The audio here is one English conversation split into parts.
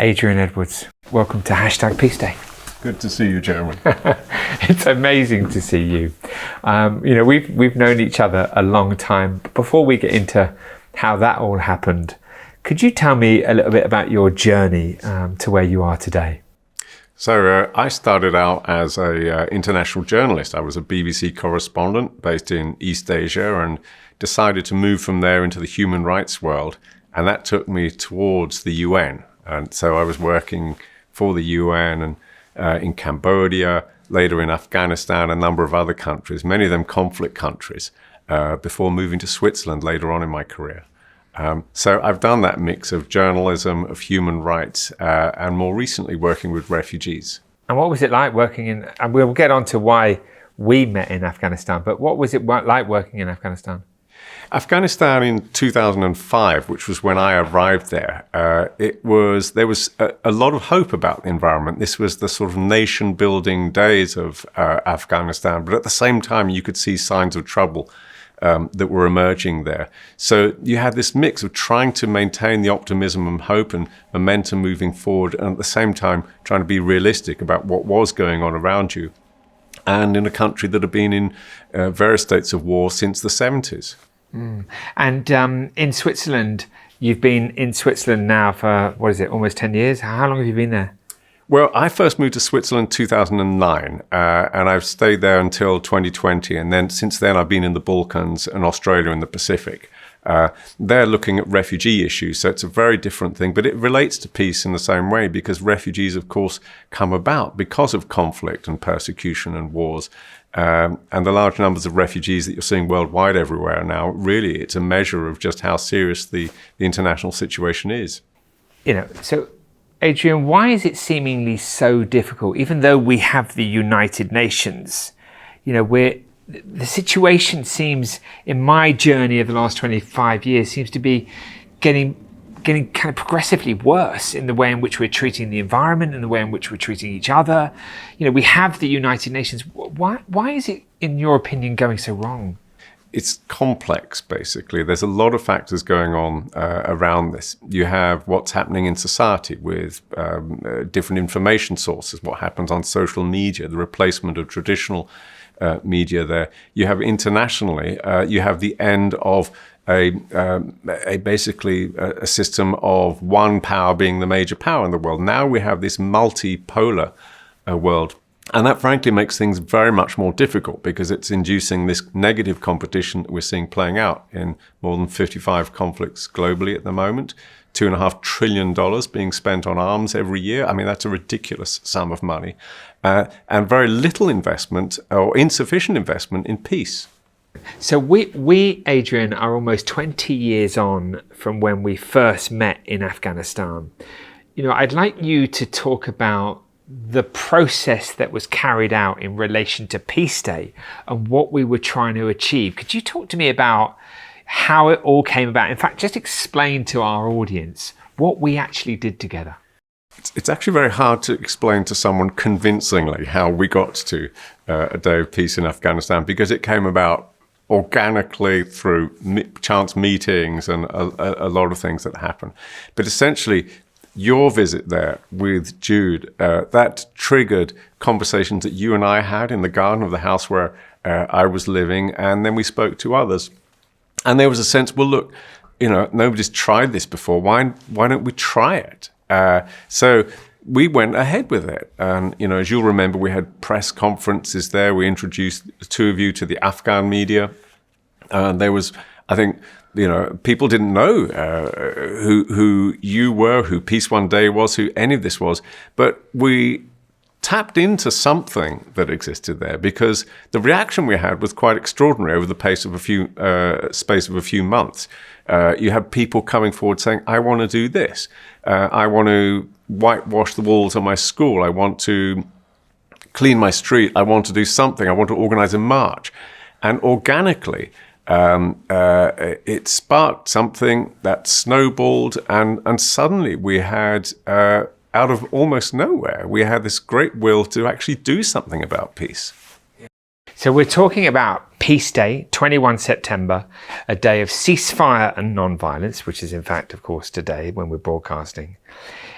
Adrian Edwards, welcome to #Peace Day. Good to see you, Jeremy. It's amazing to see you. We've known each other a long time. But before we get into how that all happened, could you tell me a little bit about your journey to where you are today? So I started out as an international journalist. I was a BBC correspondent based in East Asia and decided to move from there into the human rights world. And that took me towards the UN. And so I was working for the UN and in Cambodia, later in Afghanistan, a number of other countries, many of them conflict countries, before moving to Switzerland later on in my career. So I've done that mix of journalism, of human rights, and more recently working with refugees. And what was it like working in, and we'll get on to why we met in Afghanistan, but what was it like working in Afghanistan? Afghanistan in 2005, which was when I arrived there, there was a lot of hope about the environment. This was the sort of nation-building days of Afghanistan, but at the same time, you could see signs of trouble that were emerging there. So you had this mix of trying to maintain the optimism and hope and momentum moving forward, and at the same time, trying to be realistic about what was going on around you, and in a country that had been in various states of war since the 70s. Mm. And in Switzerland, you've been in Switzerland now for, almost 10 years? How long have you been there? Well, I first moved to Switzerland in 2009, and I've stayed there until 2020. And then since then, I've been in the Balkans and Australia and the Pacific. They're looking at refugee issues, so it's a very different thing, but it relates to peace in the same way, because refugees, of course, come about because of conflict and persecution and wars. And the large numbers of refugees that you're seeing worldwide everywhere now, really, it's a measure of just how serious the international situation is. So Adrian, why is it seemingly so difficult, even though we have the United Nations? The situation seems, in my journey of the last 25 years, seems to be getting kind of progressively worse in the way in which we're treating the environment and the way in which we're treating each other. We have the United Nations. Why is it, in your opinion, going so wrong? It's complex, basically. There's a lot of factors going on around this. You have what's happening in society with different information sources, what happens on social media, the replacement of traditional media there. You have internationally, you have the end of basically a system of one power being the major power in the world. Now we have this multipolar world. And that frankly makes things very much more difficult, because it's inducing this negative competition that we're seeing playing out in more than 55 conflicts globally at the moment. $2.5 trillion being spent on arms every year. I mean, that's a ridiculous sum of money. And very little investment, or insufficient investment, in peace. So we, Adrian, are almost 20 years on from when we first met in Afghanistan. I'd like you to talk about the process that was carried out in relation to Peace Day and what we were trying to achieve. Could you talk to me about how it all came about? In fact, just explain to our audience what we actually did together. It's actually very hard to explain to someone convincingly how we got to a day of peace in Afghanistan, because it came about organically through chance meetings and a lot of things that happen. But essentially, your visit there with Jude, that triggered conversations that you and I had in the garden of the house where I was living, and then we spoke to others. And there was a sense, well, look, nobody's tried this before. Why don't we try it? So we went ahead with it. And, as you'll remember, we had press conferences there. We introduced the two of you to the Afghan media. There was, I think, people didn't know who you were, who Peace One Day was, who any of this was. But we tapped into something that existed there, because the reaction we had was quite extraordinary over the space of a few months. You had people coming forward saying, I want to do this. I want to whitewash the walls of my school. I want to clean my street. I want to do something. I want to organize a march. And organically, it sparked something that snowballed, and suddenly we had, out of almost nowhere, we had this great will to actually do something about peace. So we're talking about Peace Day, 21 September, a day of ceasefire and non-violence, which is in fact, of course, today when we're broadcasting.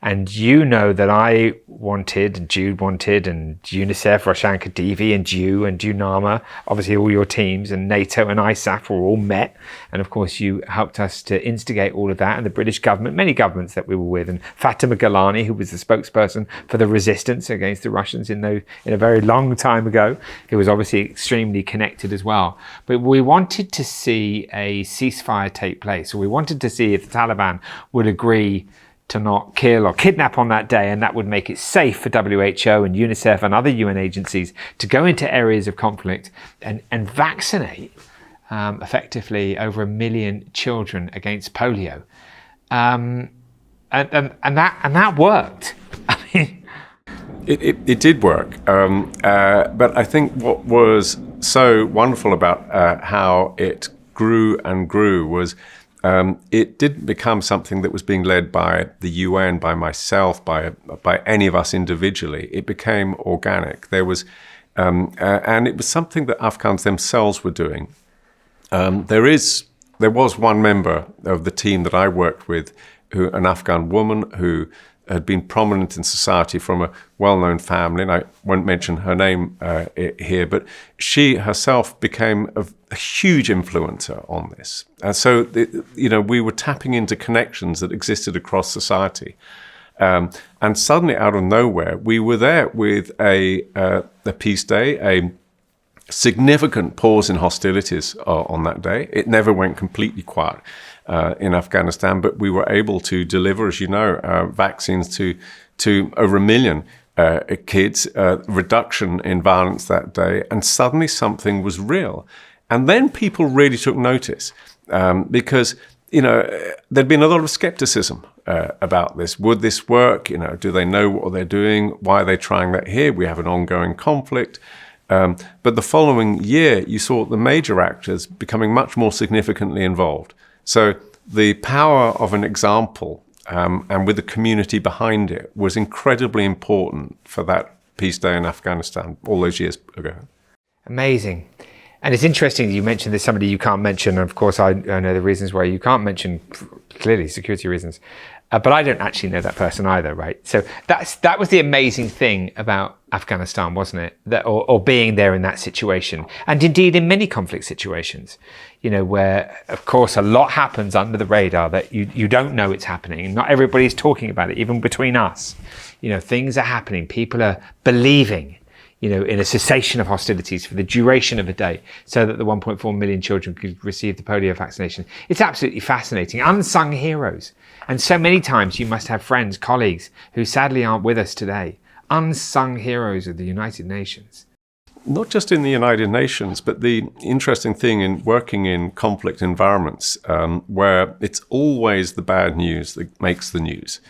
And you know that I wanted, and Jude wanted, and UNICEF, Roshan Khadivi, and you, and UNAMA, obviously all your teams, and NATO and ISAF were all met. And of course, you helped us to instigate all of that, and the British government, many governments that we were with, and Fatima Galani, who was the spokesperson for the resistance against the Russians in a very long time ago, who was obviously extremely connected as well. But we wanted to see a ceasefire take place, or we wanted to see if the Taliban would agree to not kill or kidnap on that day, and that would make it safe for WHO and UNICEF and other UN agencies to go into areas of conflict and vaccinate effectively over 1 million children against polio. And that worked. I mean, it did work, but I think what was so wonderful about how it grew and grew was it didn't become something that was being led by the UN, by myself, by any of us individually. It became organic. There was, and it was something that Afghans themselves were doing. There was one member of the team that I worked with, an Afghan woman who had been prominent in society from a well-known family, and I won't mention her name here, but she herself became a huge influencer on this. And so, we were tapping into connections that existed across society. And suddenly, out of nowhere, we were there with a peace day, a significant pause in hostilities on that day. It never went completely quiet in Afghanistan, but we were able to deliver, as you know, vaccines to over 1 million kids, reduction in violence that day, and suddenly something was real. And then people really took notice because, there'd been a lot of skepticism about this. Would this work? Do they know what they're doing? Why are they trying that here? We have an ongoing conflict. But the following year, you saw the major actors becoming much more significantly involved. So the power of an example and with the community behind it was incredibly important for that peace day in Afghanistan all those years ago. Amazing. And it's interesting you mentioned there's somebody you can't mention. And of course, I know the reasons why you can't mention, clearly security reasons. But I don't actually know that person either, right? So that was the amazing thing about Afghanistan, wasn't it? Or being there in that situation. And indeed in many conflict situations, where, of course, a lot happens under the radar that you don't know it's happening. And not everybody's talking about it, even between us. Things are happening. People are believing, in a cessation of hostilities for the duration of a day so that the 1.4 million children could receive the polio vaccination. It's absolutely fascinating. Unsung heroes. And so many times you must have friends, colleagues who sadly aren't with us today. Unsung heroes of the United Nations. Not just in the United Nations, but the interesting thing in working in conflict environments where it's always the bad news that makes the news.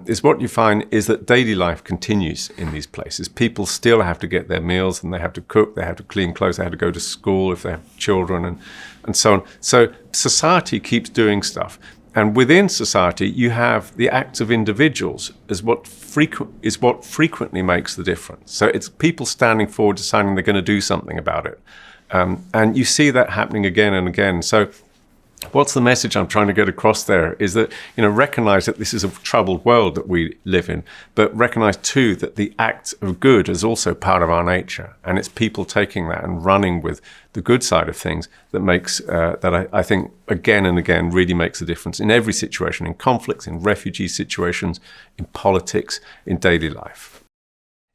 Is what you find is that daily life continues in these places. People still have to get their meals, and they have to cook, they have to clean clothes, they have to go to school if they have children, and so on. So society keeps doing stuff. And within society, you have the acts of individuals is what frequently makes the difference. So it's people standing forward, deciding they're going to do something about it. And you see that happening again and again. So what's the message I'm trying to get across there is that, recognize that this is a troubled world that we live in, but recognize too that the act of good is also part of our nature. And it's people taking that and running with the good side of things that makes, that I think again and again really makes a difference in every situation, in conflicts, in refugee situations, in politics, in daily life.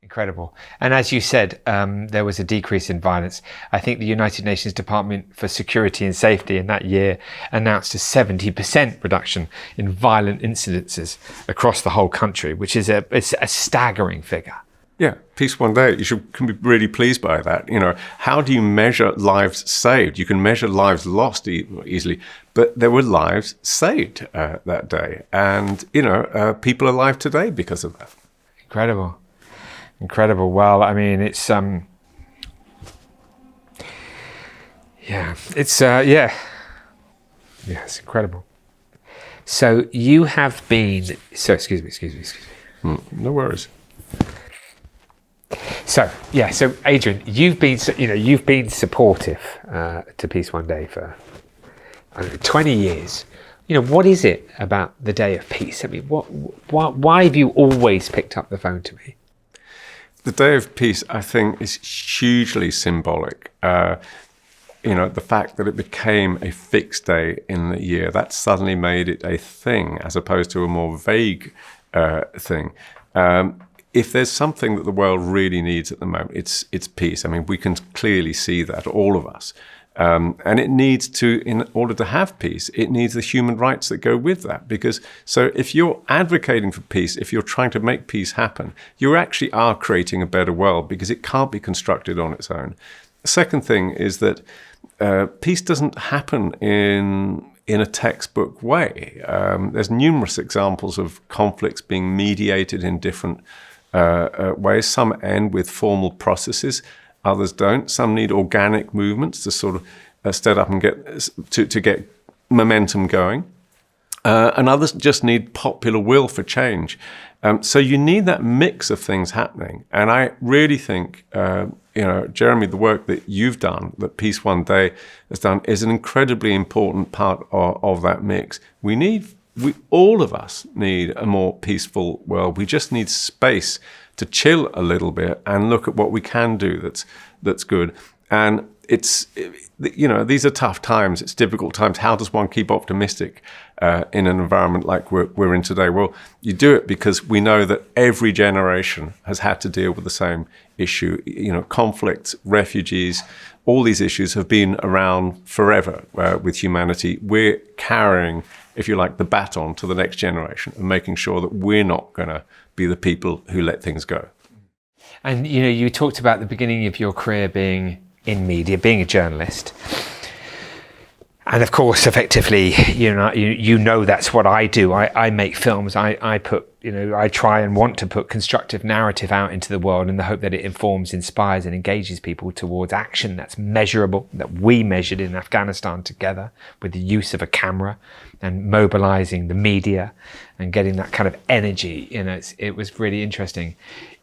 Incredible. And as you said, there was a decrease in violence. I think the United Nations Department for Security and Safety in that year announced a 70% reduction in violent incidences across the whole country, which is it's a staggering figure. Yeah, Peace One Day, can be really pleased by that. How do you measure lives saved? You can measure lives lost easily, but there were lives saved that day. And, people are alive today because of that. Incredible. Well, I mean, it's it's incredible. So you have been. So excuse me. No worries. So Adrian, you've been supportive to Peace One Day for 20 years. What is it about the Day of Peace? I mean, why have you always picked up the phone to me? The Day of Peace, I think, is hugely symbolic. The fact that it became a fixed day in the year, that suddenly made it a thing as opposed to a more vague thing. If there's something that the world really needs at the moment, it's peace. I mean, we can clearly see that, all of us. And it needs to, in order to have peace, it needs the human rights that go with that. So if you're advocating for peace, if you're trying to make peace happen, you actually are creating a better world, because it can't be constructed on its own. The second thing is that peace doesn't happen in a textbook way. There's numerous examples of conflicts being mediated in different ways. Some end with formal processes. Others don't. Some need organic movements to sort of step up and get momentum going. And others just need popular will for change. So you need that mix of things happening. And I really think, Jeremy, the work that you've done, that Peace One Day has done, is an incredibly important part of that mix. All of us need a more peaceful world. We just need space to chill a little bit and look at what we can do that's good. And these are tough times. It's difficult times. How does one keep optimistic in an environment like we're in today? Well, you do it because we know that every generation has had to deal with the same issue. Conflicts, refugees, all these issues have been around forever with humanity. We're carrying, if you like, the baton to the next generation and making sure that we're not going to be the people who let things go. And, you talked about the beginning of your career being in media, being a journalist. And of course, effectively, that's what I do. I make films. I put, I try and want to put constructive narrative out into the world in the hope that it informs, inspires and engages people towards action that's measurable, that we measured in Afghanistan together with the use of a camera and mobilizing the media and getting that kind of energy. It was really interesting.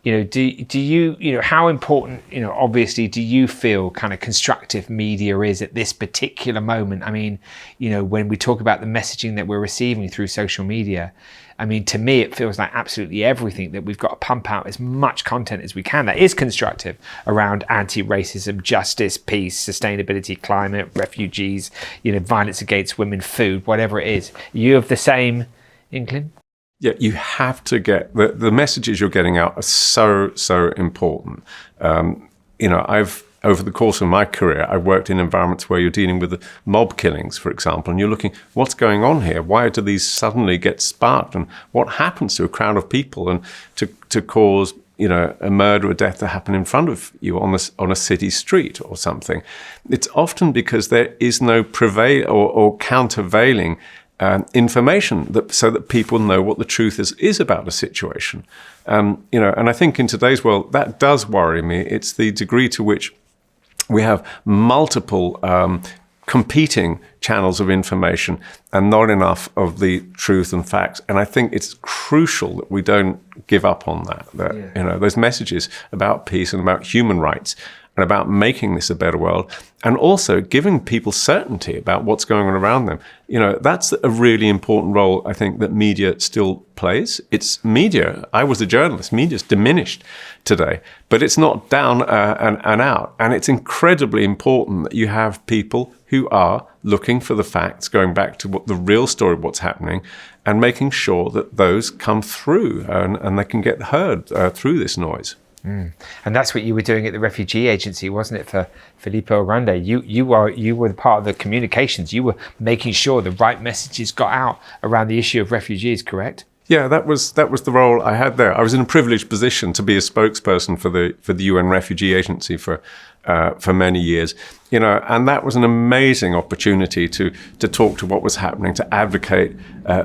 Do you, how important, obviously, do you feel kind of constructive media is at this particular moment? I mean, when we talk about the messaging that we're receiving through social media, I mean, to me, it feels like absolutely everything that we've got to pump out as much content as we can that is constructive around anti-racism, justice, peace, sustainability, climate, refugees, violence against women, food, whatever it is. You have the same inkling? Yeah, you have to get the messages you're getting out are so important. I've over the course of my career, I worked in environments where you're dealing with mob killings, for example, and you're looking, what's going on here? Why do these suddenly get sparked? And what happens to a crowd of people and to cause a murder or death to happen in front of you on a city street or something? It's often because there is no or countervailing information so that people know what the truth is about a situation. And I think in today's world, that does worry me. It's the degree to which we have multiple competing channels of information and not enough of the truth and facts. And I think it's crucial that we don't give up on that. Those messages about peace and about human rights and about making this a better world, and also giving people certainty about what's going on around them. That's a really important role, I think, that media still plays. It's media. I was a journalist. Media's diminished today, but it's not down and out. And it's incredibly important that you have people who are looking for the facts, going back to what the real story of what's happening, and making sure that those come through and they can get heard through this noise. And that's what you were doing at the refugee agency, wasn't it, for Filippo Grande? You were part of the communications. You were making sure the right messages got out around the issue of refugees, correct? Yeah, that was the role I had there. I was in a privileged position to be a spokesperson for the UN Refugee Agency for many years, and that was an amazing opportunity to talk to what was happening, to advocate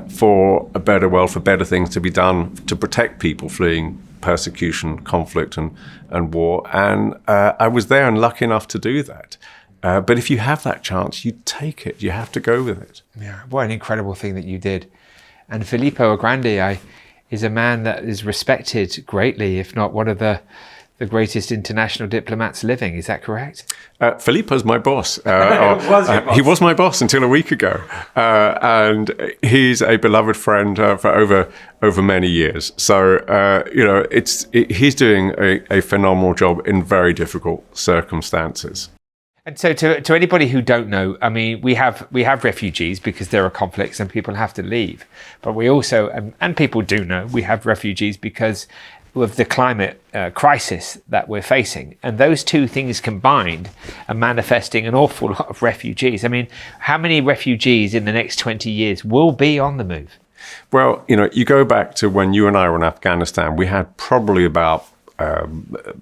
for a better world, for better things to be done to protect people fleeing persecution, conflict, and war. And I was there and lucky enough to do that. But if you have that chance, you take it. You have to go with it. Yeah, what an incredible thing that you did. And Filippo Grande is a man that is respected greatly, if not one of the the greatest international diplomats living. Is that correct? Filippo's my boss. Was your boss? He was my boss until a week ago. And he's a beloved friend for over many years. So, he's doing a phenomenal job in very difficult circumstances. And so to anybody who don't know, I mean, we have refugees because there are conflicts and people have to leave. But we also, and people do know, we have refugees because of the climate crisis that we're facing. And those two things combined are manifesting an awful lot of refugees. I mean, how many refugees in the next 20 years will be on the move? Well, you go back to when you and I were in Afghanistan, we had probably about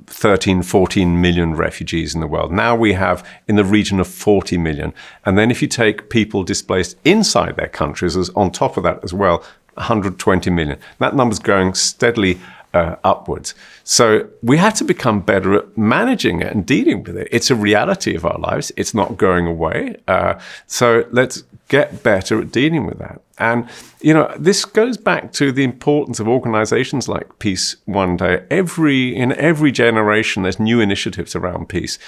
13, 14 million refugees in the world. Now we have in the region of 40 million. And then if you take people displaced inside their countries, as on top of that as well, 120 million. That number's going steadily upwards. So we have to become better at managing it and dealing with it. It's a reality of our lives. It's not going away. So let's get better at dealing with that. And, this goes back to the importance of organizations like Peace One Day. In every generation, there's new initiatives around peace.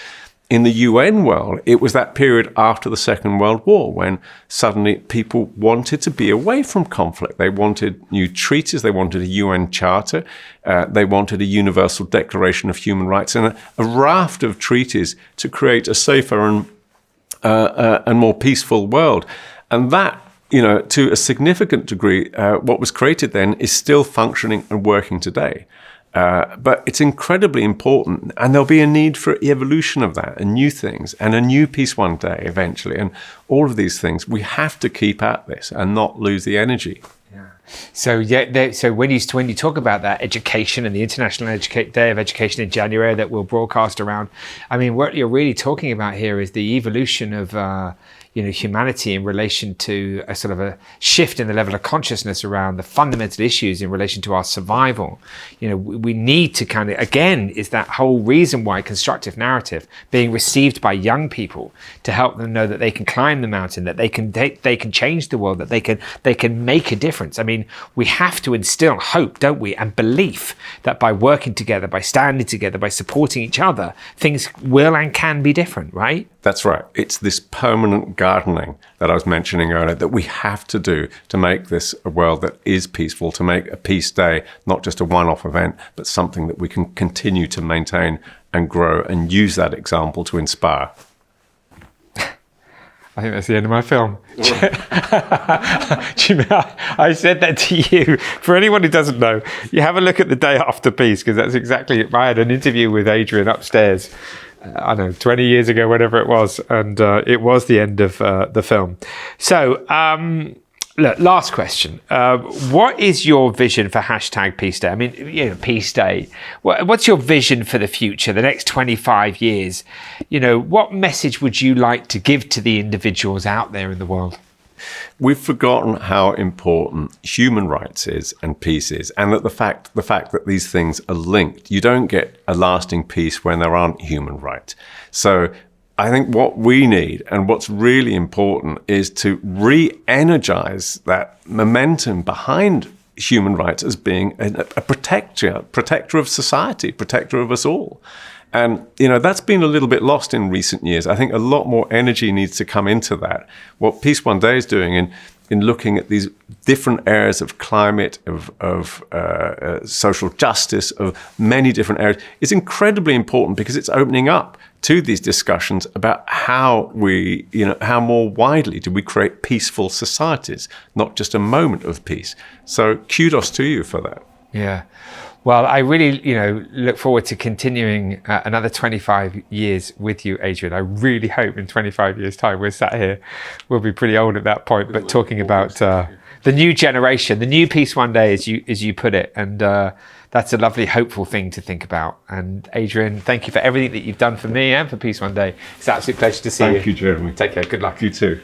In the UN world, it was that period after the Second World War when suddenly people wanted to be away from conflict. They wanted new treaties. They wanted a UN charter. They wanted a universal declaration of human rights and a raft of treaties to create a safer and more peaceful world. And that, to a significant degree, what was created then is still functioning and working today. But it's incredibly important, and there'll be a need for evolution of that and new things and a new Peace One Day eventually. And all of these things, we have to keep at this and not lose the energy. Yeah. So when you talk about that education and the International Day of Education in January that we'll broadcast around, I mean, what you're really talking about here is the evolution of humanity in relation to a sort of a shift in the level of consciousness around the fundamental issues in relation to our survival. We need to kind of, again, is that whole reason why constructive narrative being received by young people to help them know that they can climb the mountain, that they can change the world, that they can make a difference. I mean, we have to instill hope, don't we, and belief that by working together, by standing together, by supporting each other, things will and can be different, right? That's right. It's this permanent gardening that I was mentioning earlier that we have to do to make this a world that is peaceful, to make a peace day not just a one-off event, but something that we can continue to maintain and grow and use that example to inspire. I think that's the end of my film. I said that to you. For anyone who doesn't know, you have a look at the day after peace, because that's exactly it. I had an interview with Adrian upstairs, 20 years ago, whatever it was, and it was the end of the film. So, look, last question. What is your vision for #Peace Day? I mean, Peace Day. What's your vision for the future, the next 25 years? What message would you like to give to the individuals out there in the world? We've forgotten how important human rights is and peace is, and that the fact that these things are linked. You don't get a lasting peace when there aren't human rights. So I think what we need and what's really important is to re-energize that momentum behind human rights as being a protector of society, protector of us all. And, that's been a little bit lost in recent years. I think a lot more energy needs to come into that. What Peace One Day is doing in looking at these different areas of climate, of social justice, of many different areas, is incredibly important because it's opening up to these discussions about how how more widely do we create peaceful societies, not just a moment of peace. So kudos to you for that. Yeah. Well, I really, look forward to continuing another 25 years with you, Adrian. I really hope in 25 years' time we're sat here. We'll be pretty old at that point, but talking about the new generation, the new Peace One Day, as you put it, and that's a lovely, hopeful thing to think about. And Adrian, thank you for everything that you've done for me and for Peace One Day. It's an absolute pleasure to see you. Thank you, Jeremy. Take care. Good luck. You too.